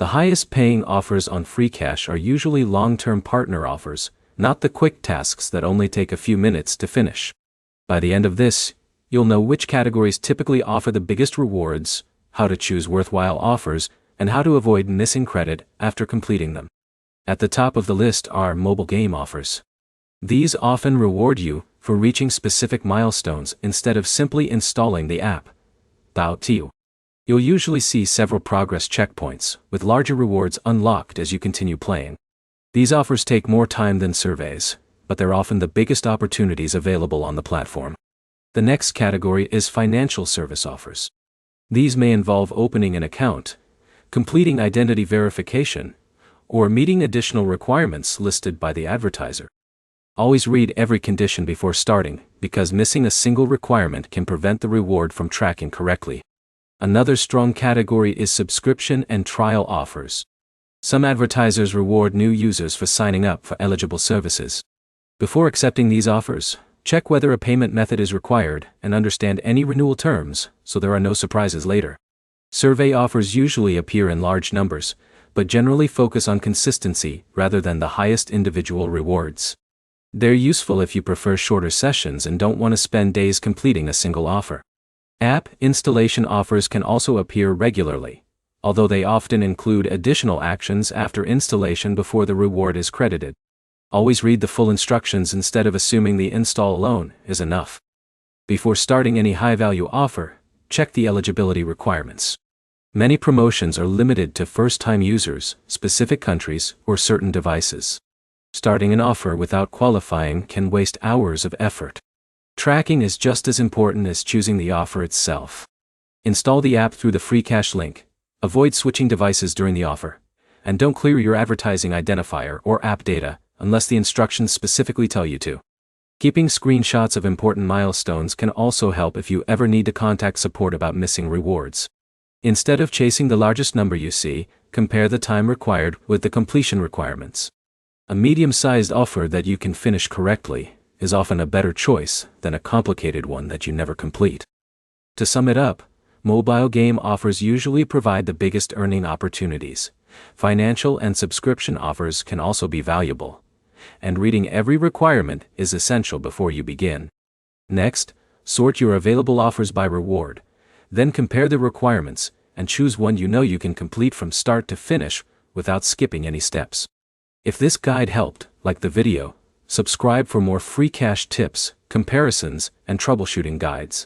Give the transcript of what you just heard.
The highest paying offers on Freecash are usually long-term partner offers, not the quick tasks that only take a few minutes to finish. By the end of this, you'll know which categories typically offer the biggest rewards, how to choose worthwhile offers, and how to avoid missing credit after completing them. At the top of the list are mobile game offers. These often reward you for reaching specific milestones instead of simply installing the app. You'll usually see several progress checkpoints, with larger rewards unlocked as you continue playing. These offers take more time than surveys, but they're often the biggest opportunities available on the platform. The next category is financial service offers. These may involve opening an account, completing identity verification, or meeting additional requirements listed by the advertiser. Always read every condition before starting, because missing a single requirement can prevent the reward from tracking correctly. Another strong category is subscription and trial offers. Some advertisers reward new users for signing up for eligible services. Before accepting these offers, check whether a payment method is required and understand any renewal terms so there are no surprises later. Survey offers usually appear in large numbers, but generally focus on consistency rather than the highest individual rewards. They're useful if you prefer shorter sessions and don't want to spend days completing a single offer. App installation offers can also appear regularly, although they often include additional actions after installation before the reward is credited. Always read the full instructions instead of assuming the install alone is enough. Before starting any high-value offer, check the eligibility requirements. Many promotions are limited to first-time users, specific countries, or certain devices. Starting an offer without qualifying can waste hours of effort. Tracking is just as important as choosing the offer itself. Install the app through the Freecash link, avoid switching devices during the offer, and don't clear your advertising identifier or app data unless the instructions specifically tell you to. Keeping screenshots of important milestones can also help if you ever need to contact support about missing rewards. Instead of chasing the largest number you see, compare the time required with the completion requirements. A medium-sized offer that you can finish correctly is often a better choice than a complicated one that you never complete. To sum it up, mobile game offers usually provide the biggest earning opportunities. Financial and subscription offers can also be valuable, and reading every requirement is essential before you begin. Next, sort your available offers by reward, then compare the requirements and choose one you know you can complete from start to finish without skipping any steps. If this guide helped, like the video, subscribe for more Freecash tips, comparisons, and troubleshooting guides.